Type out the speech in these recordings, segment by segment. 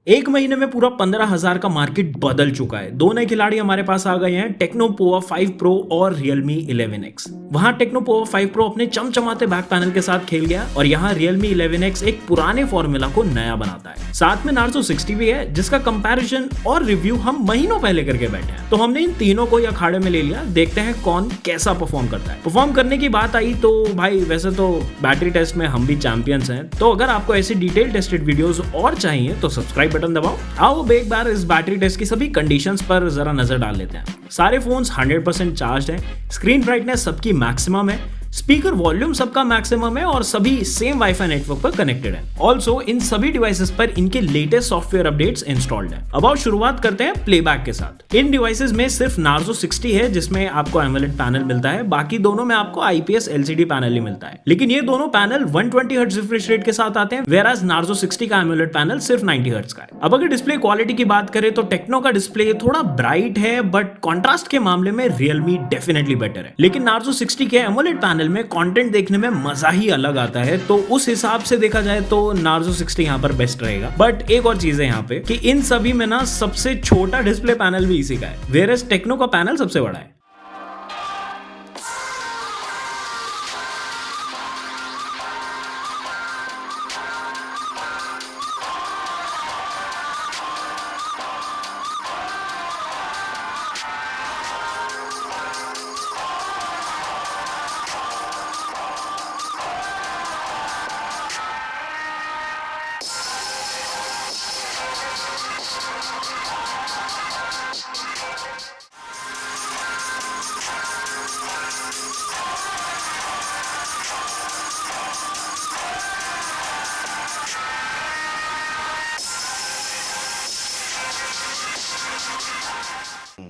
एक महीने में पूरा 15,000 का मार्केट बदल चुका है। दो नए खिलाड़ी हमारे पास आ गए हैं, टेक्नो पोवा 5 प्रो और Realme 11X। वहां टेक्नो पोवा 5 प्रो अपने चमचमाते बैक पैनल के साथ खेल गया और यहाँ Realme 11X एक पुराने फॉर्मूला को नया बनाता है। साथ में Narzo 60 भी है, जिसका कंपैरिजन और रिव्यू हम महीनों पहले करके बैठे हैं। तो हमने इन तीनों को अखाड़े में ले लिया, देखते हैं कौन कैसा परफॉर्म करता है। परफॉर्म करने की बात आई तो भाई वैसे तो बैटरी टेस्ट में हम भी चैंपियंस हैं, तो अगर आपको ऐसी डिटेल टेस्टेड वीडियोस और चाहिए तो सब्सक्राइब बटन दबाओ। आओ एक बार इस बैटरी टेस्ट की सभी कंडीशंस पर जरा नजर डाल लेते हैं। सारे फोन्स 100% चार्ज हैं, स्क्रीन ब्राइटनेस सबकी मैक्सिमम है, स्पीकर वॉल्यूम सबका मैक्सिमम है और सभी सेम वाईफाई नेटवर्क पर कनेक्टेड है। ऑल्सो इन सभी डिवाइसेस पर इनके लेटेस्ट सॉफ्टवेयर अपडेट्स इंस्टॉल्ड है। अब आओ शुरुआत करते हैं प्लेबैक के साथ। इन डिवाइसेस में सिर्फ Narzo 60 है जिसमें आपको AMOLED पैनल मिलता है, बाकी दोनों में आपको IPS LCD पैनल ही मिलता है। लेकिन ये दोनों पैनल 120 हर्ट्ज रिफ्रेश रेट के साथ आते हैं, whereas Narzo 60 का AMOLED पैनल सिर्फ 90 हर्ट्ज का है। अब अगर डिस्प्ले क्वालिटी की बात करें तो टेक्नो का डिस्प्ले थोड़ा ब्राइट है, बट कॉन्ट्रास्ट के मामले में Realme डेफिनेटली बेटर है। लेकिन Narzo 60 के AMOLED पैनल में कंटेंट देखने में मजा ही अलग आता है, तो उस हिसाब से देखा जाए तो Narzo 60 यहाँ पर बेस्ट रहेगा। बट एक और चीज है यहाँ पे कि इन सभी में ना सबसे छोटा डिस्प्ले पैनल भी इसी का है, वेयरएज टेक्नो का पैनल सबसे बड़ा है।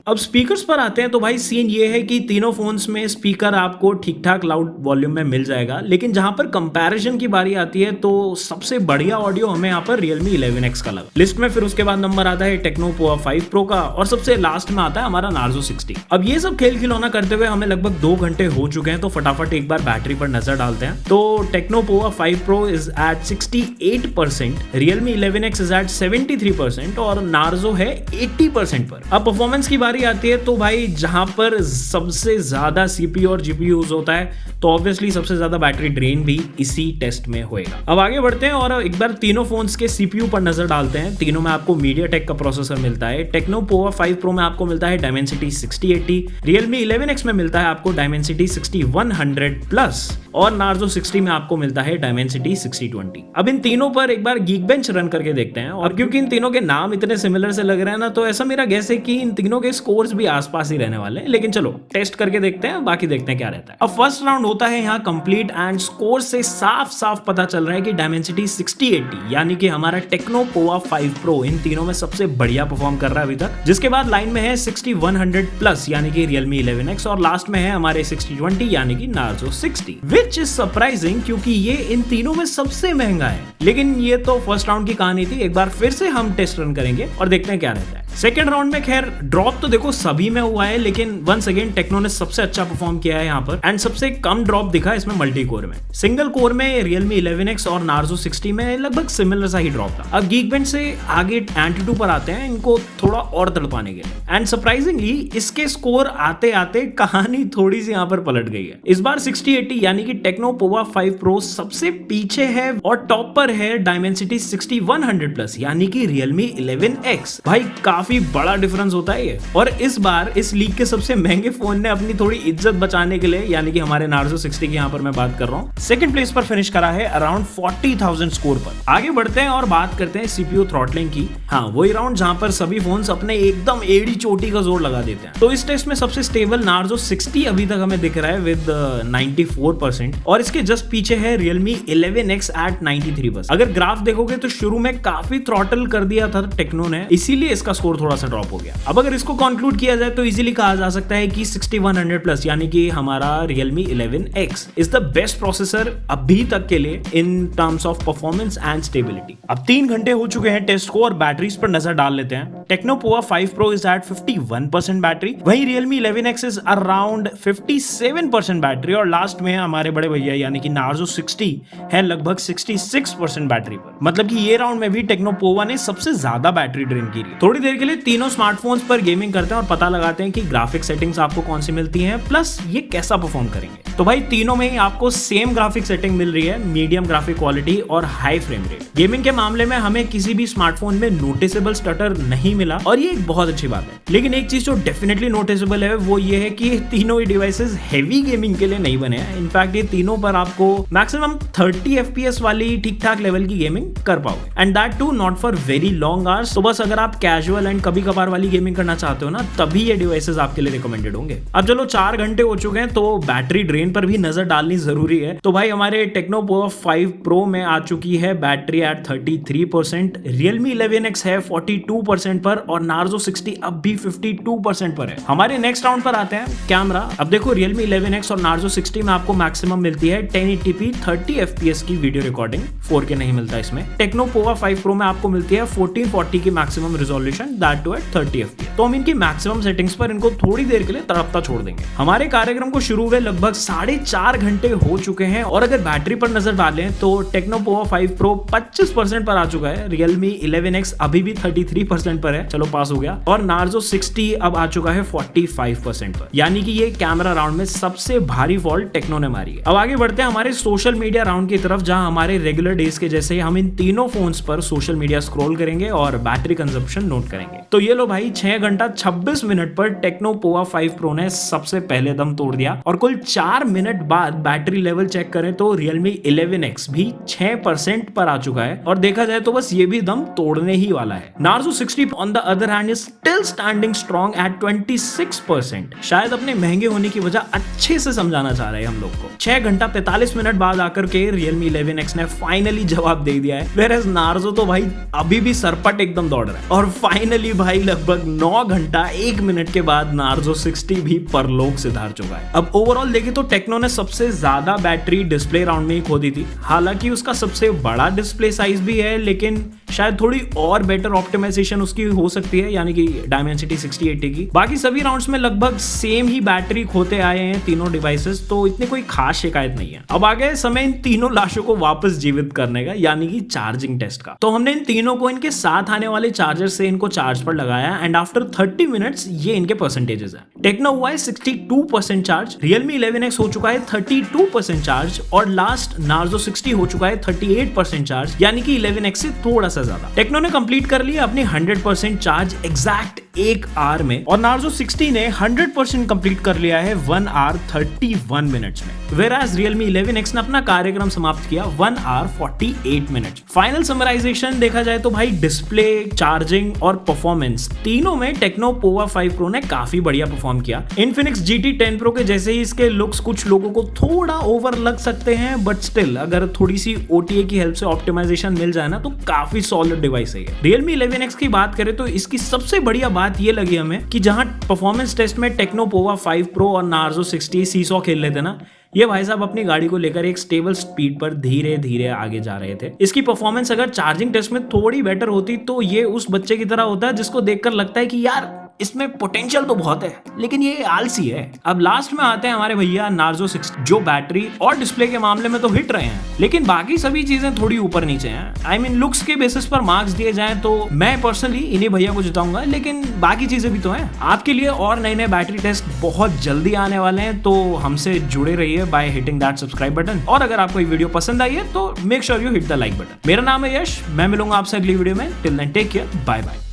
अब स्पीकर्स पर आते हैं तो भाई सीन ये है कि तीनों फोन्स में स्पीकर आपको ठीक ठाक लाउड वॉल्यूम में मिल जाएगा, लेकिन जहां पर कंपैरिजन की बारी आती है तो सबसे बढ़िया ऑडियो हमें यहाँ पर Realme 11X का लगा। लिस्ट में फिर उसके बाद नंबर आता है टेक्नो पोवा 5 प्रो का और सबसे लास्ट में आता है हमारा Narzo 60। अब ये सब खेल खिलौना करते हुए हमें लगभग 2 घंटे हो चुके हैं, तो फटाफट एक बार बैटरी पर नजर डालते हैं। तो Tecno Pova 5 pro is at 68%, Realme 11X इज एट 73% और Narzo है 80% पर। अब परफॉर्मेंस की बारी आती है तो भाई जहां पर सबसे ज्यादा CPU और GPU यूज होता है तो ऑब्वियसली सबसे ज्यादा बैटरी ड्रेन भी इसी टेस्ट में होएगा। अब आगे बढ़ते हैं और एक बार तीनों फोन्स के CPU पर नजर डालते हैं। तीनों में आपको MediaTek का प्रोसेसर मिलता है। टेक्नो पोवा 5 प्रो में आपको मिलता है Dimensity 6080, Realme 11X में मिलता है आपको Dimensity 6100 प्लस और Narzo 60 में आपको मिलता है Dimensity 6020। अब इन तीनों पर एक बार Geekbench रन करके देखते हैं और क्योंकि इन तीनों के नाम इतने सिमिलर से लग रहे हैं ना, तो ऐसा मेरा गेस है कि इन तीनों के स्कोर्स भी आसपास ही रहने वाले हैं। लेकिन चलो टेस्ट करके देखते हैं, बाकी देखते हैं क्या रहता है। अब फर्स्ट राउंड होता है यहाँ कंप्लीट एंड स्कोर से साफ साफ पता चल रहा है कि Dimensity 6080 यानी कि हमारा टेक्नो पोवा 5 प्रो इन तीनों में सबसे बढ़िया परफॉर्म कर रहा है अभी तक। जिसके बाद लाइन में है 6100 प्लस यानी कि Realme 11X और लास्ट में है हमारे 6020 यानी कि Narzo 60, विच इज सरप्राइजिंग क्योंकि ये इन तीनों में सबसे महंगा है। लेकिन ये तो फर्स्ट राउंड की कहानी थी, एक बार फिर से हम टेस्ट रन करेंगे और देखते हैं क्या रहता है। सेकेंड राउंड में खैर ड्रॉप तो देखो सभी में हुआ है, लेकिन वंस अगेन टेक्नो ने सबसे अच्छा परफॉर्म किया है यहाँ पर एंड सबसे कम ड्रॉप दिखा इसमें मल्टी कोर में। सिंगल कोर में Realme 11X और Narzo 60 में लगभग सिमिलर सा ही ड्रॉप था। अब Geekbench से आगे Antutu पर आते हैं इनको थोड़ा और तड़पाने के लिए एंड सरप्राइजिंगली इसके स्कोर आते आते कहानी थोड़ी सी यहाँ पर पलट गई है। इस बार 6080 यानी कि टेक्नो पोवा 5 प्रो सबसे पीछे है और टॉप पर है Dimensity 6100 प्लस यानी कि Realme 11X। भाई काफी बड़ा डिफरेंस होता है ये। और इस बार इस लीग के सबसे महंगे फोन ने अपनी थोड़ी इज्जत बचाने के लिए यानी कि हमारे Narzo 60 की यहाँ पर मैं बात कर रहा हूँ, सेकंड प्लेस पर फिनिश करा है अराउंड 40,000 स्कोर पर। आगे बढ़ते हैं और बात करते हैं CPU थ्रॉटलिंग की। हाँ, वही राउंड जहां पर सभी फोन्स अपने एकदम एड़ी चोटी का जोर लगा देते हैं। तो इस टेस्ट में सबसे स्टेबल Narzo 60 अभी तक हमें दिख रहा है विद 94% और इसके जस्ट पीछे है Realme 11X एट 93%। अगर ग्राफ देखोगे तो शुरू में काफी थ्रॉटल कर दिया था टेक्नो ने, इसीलिए इसका स्कोर और थोड़ा सा ड्रॉप हो गया। अब अगर इसको कंक्लूड किया जाए तो इजीली कहा जा सकता है कि 6100 प्लस यानी कि हमारा Realme 11X is the best processor अभी तक के लिए in terms of performance and stability. अब 3 घंटे हो चुके हैं टेस्ट को और बैटरीज पर नजर डाल लेते हैं। Tecno Pova 5 Pro is at 51% battery, वहीं Realme 11X is around 57% battery और लास्ट में हमारे बड़े भैया यानी कि नार्जो 60 है लगभग 66% बैटरी पर। मतलब कि ये राउंड में भी टेक्नो पोवा ने सबसे ज्यादा बैटरी ड्रेन की। थोड़ी देर के लिए तीनों स्मार्टफोन्स पर गेमिंग करते हैं और पता लगाते हैं कि ग्राफिक सेटिंग्स आपको कौन सी मिलती हैं, प्लस ये कैसा परफॉर्म करेंगे। तो भाई तीनों में ही आपको सेम ग्राफिक सेटिंग मिल रही है, मीडियम ग्राफिक क्वालिटी और हाई फ्रेम रेट। गेमिंग के मामले में हमें किसी भी स्मार्टफोन में नोटिसेबल स्टटर नहीं मिला और ये एक बहुत अच्छी बात है। लेकिन एक चीज जो डेफिनेटली नोटिसेबल है वो ये है कि तीनों ही डिवाइसेस हैवी गेमिंग के लिए नहीं बने हैं। इनफैक्ट ये तीनों पर आपको मैक्सिमम 30 FPS वाली ठीक ठाक लेवल की गेमिंग कर पाओगे, and that too not for very long hours. तो बस अगर आप कैजुअल एंड कभी कभार वाली गेमिंग करना चाहते हो ना, तभी ये डिवाइसेस आपके लिए रिकमेंडेड होंगे। अब चलो 4 घंटे हो चुके हैं तो बैटरी ड्रेन पर भी नजर डालनी जरूरी है। तो भाई हमारे टेक्नो पोवा 5 Pro में आ चुकी है बैटरी एट 33%, Realme 11X है 42% पर और नार्जो 60 अब भी 52% पर है। हमारे नेक्स्ट राउंड पर आते हैं कैमरा। अब देखो Realme 11X और नार्जो 60 में आपको मैक्सिमम मिलती है 1080p 30 FPS की वीडियो रिकॉर्डिंग, 4K नहीं मिलता इसमें। टेक्नो पोवा 5 Pro में आपको मिलती है 1440 की maximum resolution, that too at 30 FPS। तो हम इनकी मैक्सिमम सेटिंग्स पर इनको थोड़ी देर के लिए तड़पता छोड़ देंगे। हमारे कार्यक्रम को शुरू हुए लगभग 4.5 घंटे हो चुके हैं और अगर बैटरी पर नजर डालें तो टेक्नो पोवा 5 Pro 25% पर आ चुका है, Realme 11X अभी भी 33% पर है, चलो पास हो गया, और नार्जो 60 अब आ चुका है 45% पर। यानी कि ये कैमरा राउंड में सबसे भारी फॉल्ट टेक्नो ने मारी है। अब आगे बढ़ते हैं हमारे सोशल मीडिया राउंड की तरफ, जहां हमारे रेगुलर डेज के जैसे हम इन तीनों फोन्स पर सोशल मीडिया स्क्रॉल करेंगे और बैटरी कंजप्शन नोट करेंगे। तो ये लो भाई 6 घंटा 26 मिनट पर टेक्नो पोवा 5 Pro ने सबसे पहले दम तोड़ दिया और कुल 4 मिनट बाद बैटरी लेवल चेक करें तो Realme 11X भी 6% पर आ चुका है और देखा जाए तो बस ये भी दम तोड़ने ही वाला है। Narzo 60 on the other hand is still standing strong at 26%। शायद अपने महंगे होने की वजह अच्छे से समझाना चाह रहे हैं हम लोग को। 6 घंटा 45 मिनट बाद आकर के Realme 11X ने फाइनली जवाब दे दिया है, वेयर एज नार्जो तो भाई अभी भी सरपट एकदम दौड़ रहा है। और फाइनली भाई लगभग 9 घंटा 1 मिनट के बाद नार्जो 60 भी परलोक से धार चुका है। अब ओवरऑल देखें तो टेक्नो ने सबसे ज्यादा बैटरी डिस्प्ले राउंड में ही खो दी थी। हालांकि उसका सबसे बड़ा डिस्प्ले साइज भी है, लेकिन शायद थोड़ी और बेटर ऑप्टिमाइजेशन उसकी हो सकती है, यानी कि डायमेंसिटी 6080 की। बाकी सभी राउंड्स में लगभग सेम ही बैटरी खोते आए हैं तीनों डिवाइसेस, तो इतनी कोई खास शिकायत नहीं है। अब आ गया समय इन तीनों लाशों को वापस जीवित करने का, यानी कि चार्जिंग टेस्ट का। तो हमने इन तीनों को इनके साथ आने वाले चार्जर से इनको चार्ज पर लगाया एंड आफ्टर 30 मिनट्स ये इनके परसेंटेजेस है। टेक्नो हुआ है 62% चार्ज, Realme 11X हो चुका है 32% चार्ज और लास्ट नार्जो 60 हो चुका है 38% चार्ज, यानी कि 11X से थोड़ा सा ज्यादा। टेक्नो ने कंप्लीट कर लिया अपनी 100% चार्ज एग्जैक्ट 1 आवर में और नार्जो 60 ने 100% कंप्लीट कर लिया है 1 आवर 31 मिनट्स में, whereas Realme 11X ने अपना कार्यक्रम समाप्त किया 1 आवर 48 मिनट्स। फाइनल समराइजेशन देखा जाए तो भाई डिस्प्ले, चार्जिंग और परफॉर्मेंस तीनों में टेक्नो पोवा 5 Pro ने काफी बढ़िया परफॉर्म किया। Infinix GT 10 Pro के जैसे ही इसके लुक्स कुछ लोगों को थोड़ा ओवर लग सकते हैं, बट स्टिल अगर थोड़ी सी OTA की हेल्प से ऑप्टिमाइजेशन मिल जाए ना तो काफी सॉलिड डिवाइस है। Realme 11X की बात करें तो इसकी सबसे बढ़िया बात ये लगी हमें कि जहां परफॉर्मेंस टेस्ट में टेक्नो पोवा 5 Pro और नार्जो 60 सीसॉ खेल लेते ना, ये भाई साहब अपनी गाड़ी को लेकर एक स्टेबल स्पीड पर धीरे धीरे आगे जा रहे थे। इसकी परफॉर्मेंस अगर चार्जिंग टेस्ट में थोड़ी बेटर होती तो ये उस बच्चे की तरह होता है जिसको देखकर लगता है कि यार इसमें पोटेंशियल तो बहुत है, लेकिन ये आलसी है। अब लास्ट में आते हैं हमारे भैया नार्जो 60, जो बैटरी और डिस्प्ले के मामले में तो हिट रहे हैं, लेकिन बाकी सभी चीजें थोड़ी ऊपर नीचे हैं। आई मीन लुक्स के बेसिस पर मार्क्स दिए जाएं तो मैं पर्सनली इन्हीं भैया को जिताऊंगा, लेकिन बाकी चीजें भी तो हैं। आपके लिए और नए नए बैटरी टेस्ट बहुत जल्दी आने वाले हैं, तो हमसे जुड़े रहिए by hitting that subscribe button. और अगर आपको ये वीडियो पसंद आई है तो make sure you hit the like button. मेरा नाम है यश, मैं मिलूंगा आपसे अगली वीडियो में। Till then take care, bye bye.